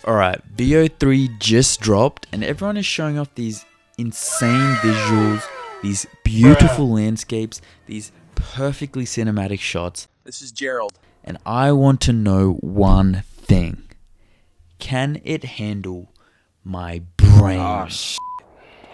Alright, VO3 just dropped and everyone is showing off these insane visuals, these beautiful landscapes, these perfectly cinematic shots. This is Gerald. And I want to know one thing. Can it handle my brain? Oh,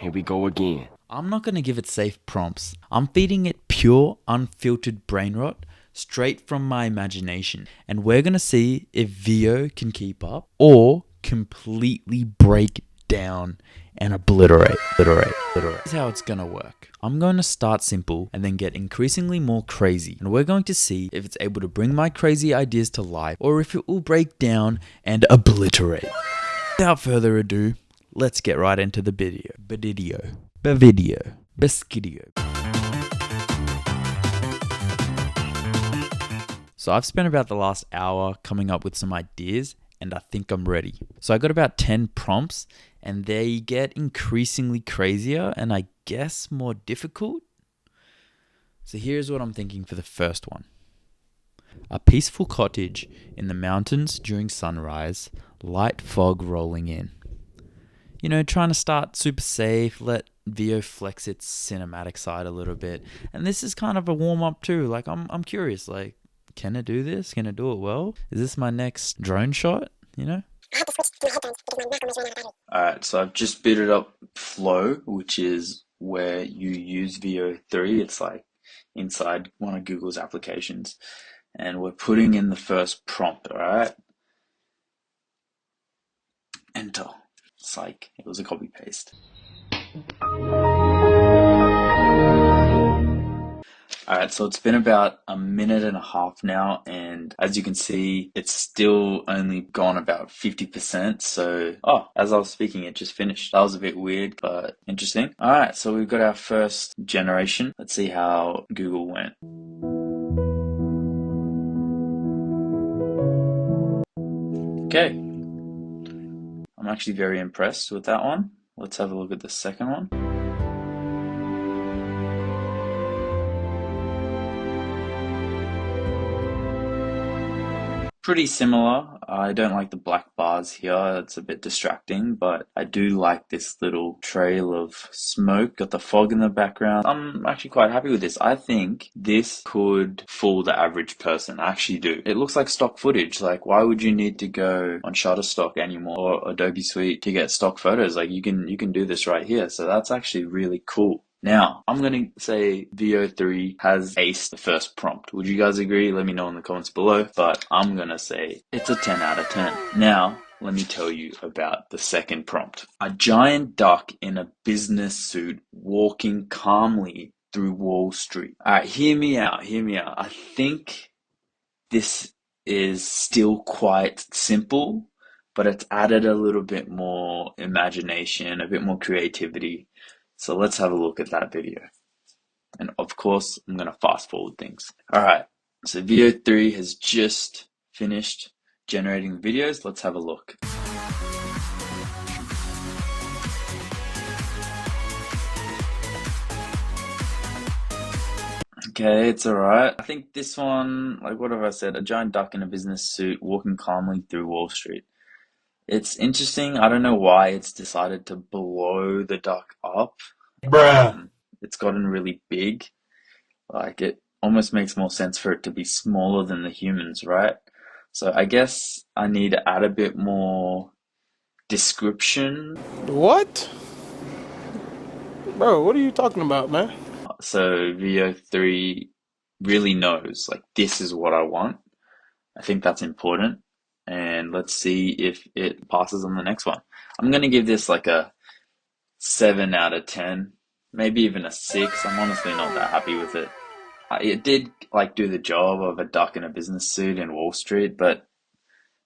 here we go again. I'm not going to give it safe prompts. I'm feeding it pure, unfiltered brain rot straight from my imagination. And we're going to see if VO can keep up or completely break down and obliterate. This is how it's going to work. I'm going to start simple and then get increasingly more crazy. And we're going to see if it's able to bring my crazy ideas to life or if it will break down and obliterate. Without further ado, let's get right into the video. Beskidio. So I've spent about the last hour coming up with some ideas and I think I'm ready. So I got about 10 prompts and they get increasingly crazier and I guess more difficult. So here's what I'm thinking for the first one. A peaceful cottage in the mountains during sunrise, light fog rolling in. You know, trying to start super safe, let VO flex its cinematic side a little bit. And this is kind of a warm up too. Like I'm curious, like, can it do this? Can it do it well? Is this my next drone shot? You know? Alright, so I've just booted up Flow, which is where you use VO3. It's like inside one of Google's applications. And we're putting in the first prompt, alright? Enter. It's like it was a copy paste. Alright, so it's been about a minute and a half now, and as you can see, it's still only gone about 50%, so, as I was speaking, it just finished. That was a bit weird, but interesting. Alright, so we've got our first generation. Let's see how Google went. Okay. I'm actually very impressed with that one. Let's have a look at the second one. Pretty similar. I don't like the black bars here. It's a bit distracting, but I do like this little trail of smoke. Got the fog in the background. I'm actually quite happy with this. I think this could fool the average person. I actually do. It looks like stock footage. Like, why would you need to go on Shutterstock anymore or Adobe Suite to get stock photos? Like, you can do this right here. So that's actually really cool. Now, I'm going to say VO3 has aced the first prompt. Would you guys agree? Let me know in the comments below. But I'm going to say it's a 10 out of 10. Now, let me tell you about the second prompt. A giant duck in a business suit walking calmly through Wall Street. Alright, hear me out. I think this is still quite simple, but it's added a little bit more imagination, a bit more creativity. So let's have a look at that video. And of course, I'm going to fast forward things. Alright, so VO3 has just finished generating videos. Let's have a look. Okay, it's alright. I think this one, like what have I said? A giant duck in a business suit walking calmly through Wall Street. It's interesting. I don't know why it's decided to blow the duck up. It's gotten really big. Like, it almost makes more sense for it to be smaller than the humans, right? So I guess I need to add a bit more description. What? Bro, what are you talking about, man? So VO3 really knows, like, this is what I want. I think that's important. And let's see if it passes on the next one. I'm going to give this like a 7 out of 10, maybe even a 6. I'm honestly not that happy with it. It did like do the job of a duck in a business suit in Wall Street, but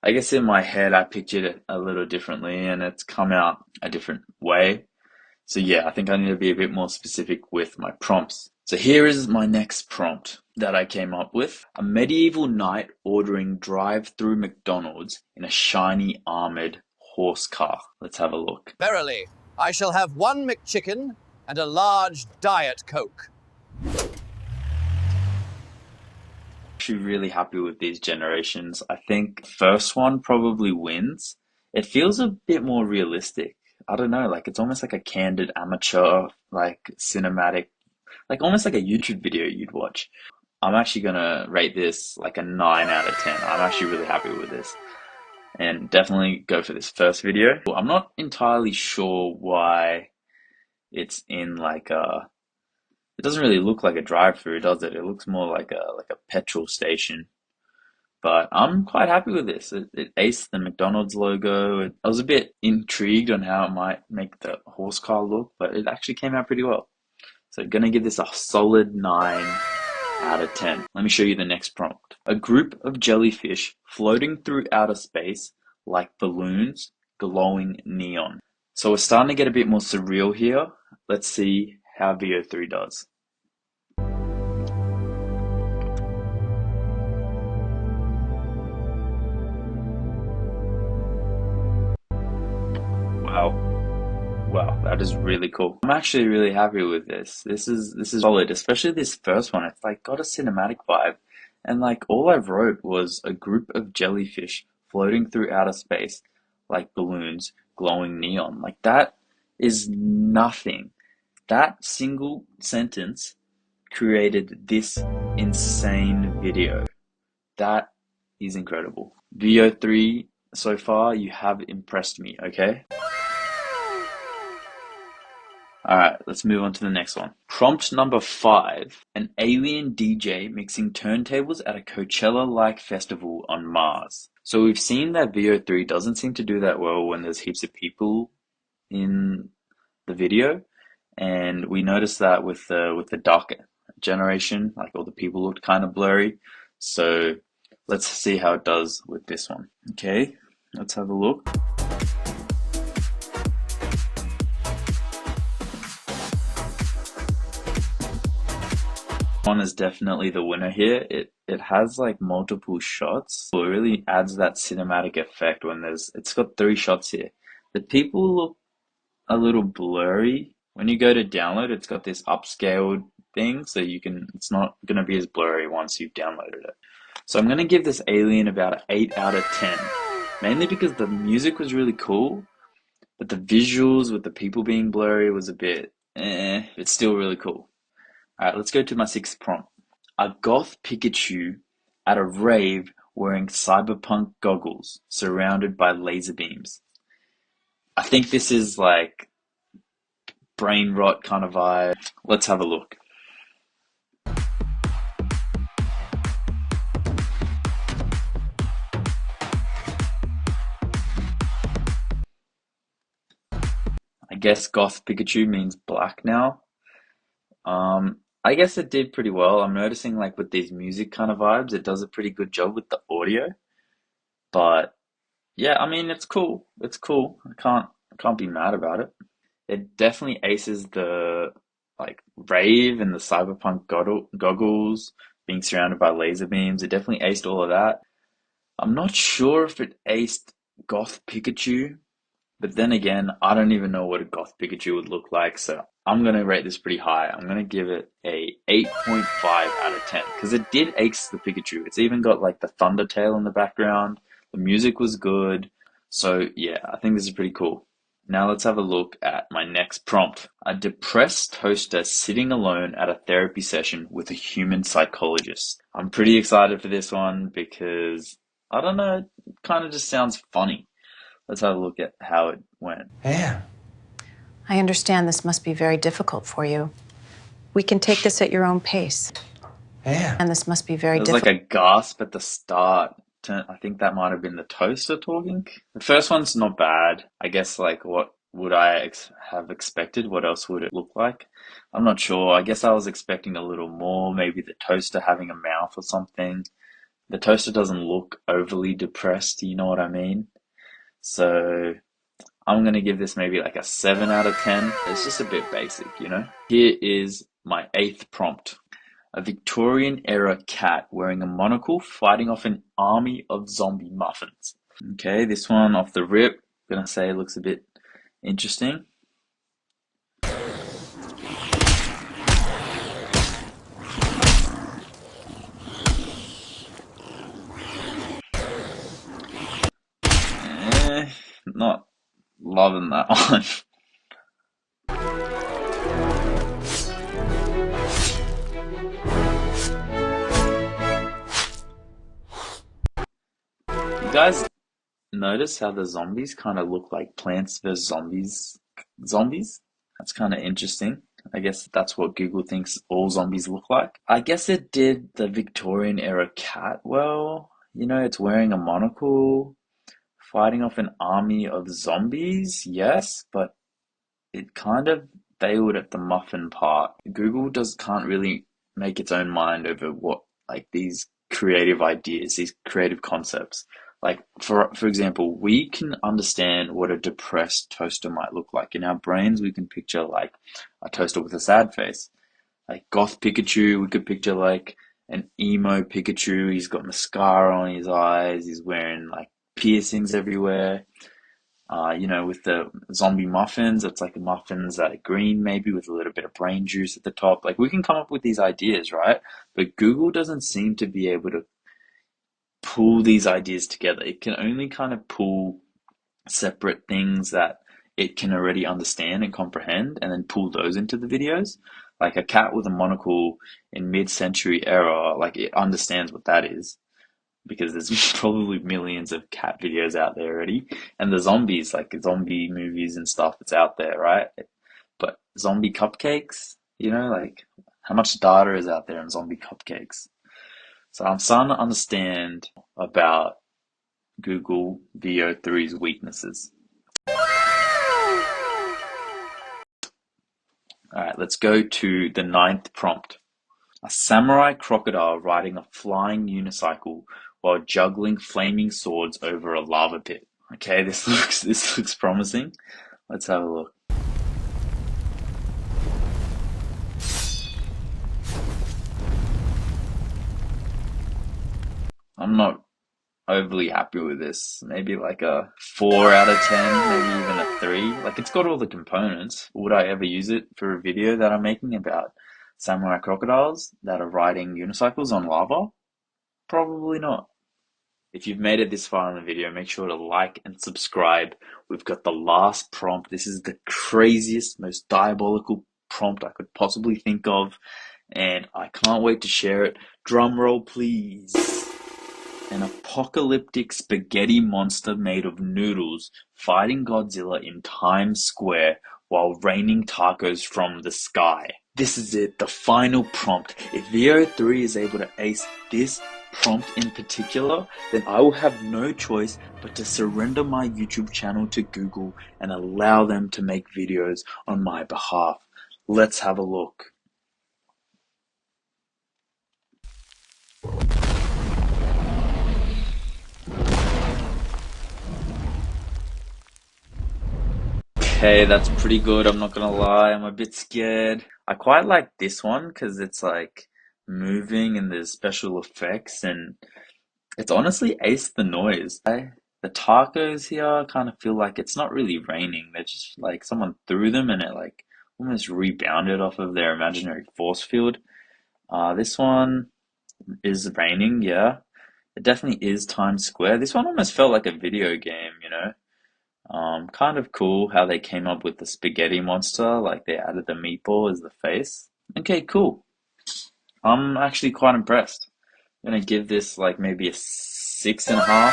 I guess in my head I pictured it a little differently and it's come out a different way. So yeah, I think I need to be a bit more specific with my prompts. So here is my next prompt that I came up with. A medieval knight ordering drive-through McDonald's in a shiny armored horse car. Let's have a look. Verily, I shall have 1 McChicken and a large Diet Coke. Actually really happy with these generations. I think the first one probably wins. It feels a bit more realistic. I don't know, like it's almost like a candid amateur, like cinematic, like almost like a YouTube video you'd watch. I'm actually gonna rate this like a 9 out of 10. I'm actually really happy with this. And definitely go for this first video. I'm not entirely sure why it's in like it doesn't really look like a drive-through, does it? It looks more like a petrol station. But I'm quite happy with this. It aced the McDonald's logo. I was a bit intrigued on how it might make the horse car look, but it actually came out pretty well. So gonna give this a solid 9 out of 10. Let me show you the next prompt. A group of jellyfish floating through outer space like balloons glowing neon. So we're starting to get a bit more surreal here. Let's see how VO3 does. Wow. Wow, that is really cool. I'm actually really happy with this. This is solid, especially this first one. It's like got a cinematic vibe. And like all I wrote was a group of jellyfish floating through outer space like balloons glowing neon. Like that is nothing. That single sentence created this insane video. That is incredible. VO3 so far, you have impressed me, okay? Alright, let's move on to the next one. Prompt number 5. An alien DJ mixing turntables at a Coachella-like festival on Mars. So we've seen that VO3 doesn't seem to do that well when there's heaps of people in the video. And we noticed that with the dark generation, like all the people looked kind of blurry. So let's see how it does with this one. Okay, let's have a look. One is definitely the winner here. It has like multiple shots. So it really adds that cinematic effect when it's got 3 shots here. The people look a little blurry. When you go to download, it's got this upscaled thing, so it's not gonna be as blurry once you've downloaded it. So I'm gonna give this alien about an 8 out of 10. Mainly because the music was really cool, but the visuals with the people being blurry was a bit it's still really cool. Alright, let's go to my 6th prompt. A goth Pikachu at a rave wearing cyberpunk goggles surrounded by laser beams. I think this is like brain rot kind of vibe. Let's have a look. I guess goth Pikachu means black now. I guess it did pretty well. I'm noticing like with these music kind of vibes, it does a pretty good job with the audio. But yeah, I mean it's cool. It's cool. I can't be mad about it. It definitely aces the like rave and the cyberpunk goggles, being surrounded by laser beams. It definitely aced all of that. I'm not sure if it aced goth Pikachu, but then again, I don't even know what a goth Pikachu would look like, so I'm gonna rate this pretty high. I'm gonna give it a 8.5 out of 10 because it did ace the Pikachu. It's even got like the thunder tail in the background. The music was good. So yeah, I think this is pretty cool. Now let's have a look at my next prompt. A depressed toaster sitting alone at a therapy session with a human psychologist. I'm pretty excited for this one because, I don't know, it kind of just sounds funny. Let's have a look at how it went. Yeah. I understand this must be very difficult for you. We can take this at your own pace. Yeah. And this must be very There was difficult. like a gasp at the start. I think that might have been the toaster talking. The first one's not bad. I guess like what would I have expected? What else would it look like? I'm not sure. I guess I was expecting a little more. Maybe the toaster having a mouth or something. The toaster doesn't look overly depressed. You know what I mean? So I'm going to give this maybe like a 7 out of 10. It's just a bit basic, you know? Here is my 8th prompt. A Victorian-era cat wearing a monocle fighting off an army of zombie muffins. Okay, this one off the rip, I'm going to say looks a bit interesting. Not loving that one. You guys notice how the zombies kind of look like Plants vs. Zombies? That's kind of interesting. I guess that's what Google thinks all zombies look like. I guess it did the Victorian era cat well. You know, it's wearing a monocle, fighting off an army of zombies, yes, but it kind of failed at the muffin part. Google can't really make its own mind over what like these creative ideas, these creative concepts. Like for example, we can understand what a depressed toaster might look like. In our brains, we can picture like a toaster with a sad face. Like goth Pikachu, we could picture like an emo Pikachu. He's got mascara on his eyes. He's wearing like piercings everywhere. You know, with the zombie muffins, it's like muffins that are green, maybe with a little bit of brain juice at the top. Like we can come up with these ideas, right? But Google doesn't seem to be able to pull these ideas together. It can only kind of pull separate things that it can already understand and comprehend and then pull those into the videos. Like a cat with a monocle in mid-century era, like it understands what that is because there's probably millions of cat videos out there already. And the zombies, like zombie movies and stuff, it's out there, right? But zombie cupcakes, you know, like how much data is out there on zombie cupcakes? So I'm starting to understand about Google VO3's weaknesses. Alright, let's go to the 9th prompt. A samurai crocodile riding a flying unicycle while juggling flaming swords over a lava pit. Okay, this looks promising. Let's have a look. I'm not overly happy with this. Maybe like a 4 out of 10, maybe even a 3. Like it's got all the components. Would I ever use it for a video that I'm making about samurai crocodiles that are riding unicycles on lava? Probably not. If you've made it this far in the video, make sure to like and subscribe. We've got the last prompt. This is the craziest, most diabolical prompt I could possibly think of, and I can't wait to share it. Drum roll, please. An apocalyptic spaghetti monster made of noodles fighting Godzilla in Times Square while raining tacos from the sky. This is it, the final prompt. If VO3 is able to ace this prompt in particular, then I will have no choice but to surrender my YouTube channel to Google and allow them to make videos on my behalf. Let's have a look. Okay, that's pretty good. I'm not gonna lie, I'm a bit scared. I quite like this one because it's like moving and there's special effects and it's honestly aced the noise. The tacos here kind of feel like it's not really raining. They're just like someone threw them and it like almost rebounded off of their imaginary force field. This one is raining, yeah. It definitely is Times Square. This one almost felt like a video game, you know? Kind of cool how they came up with the spaghetti monster, like they added the meatball as the face. Okay, cool. I'm actually quite impressed. I'm gonna give this like maybe a 6.5.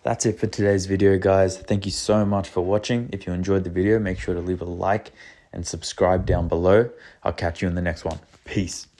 That's it for today's video, guys. Thank you so much for watching. If you enjoyed the video, make sure to leave a like and subscribe down below. I'll catch you in the next one. Peace.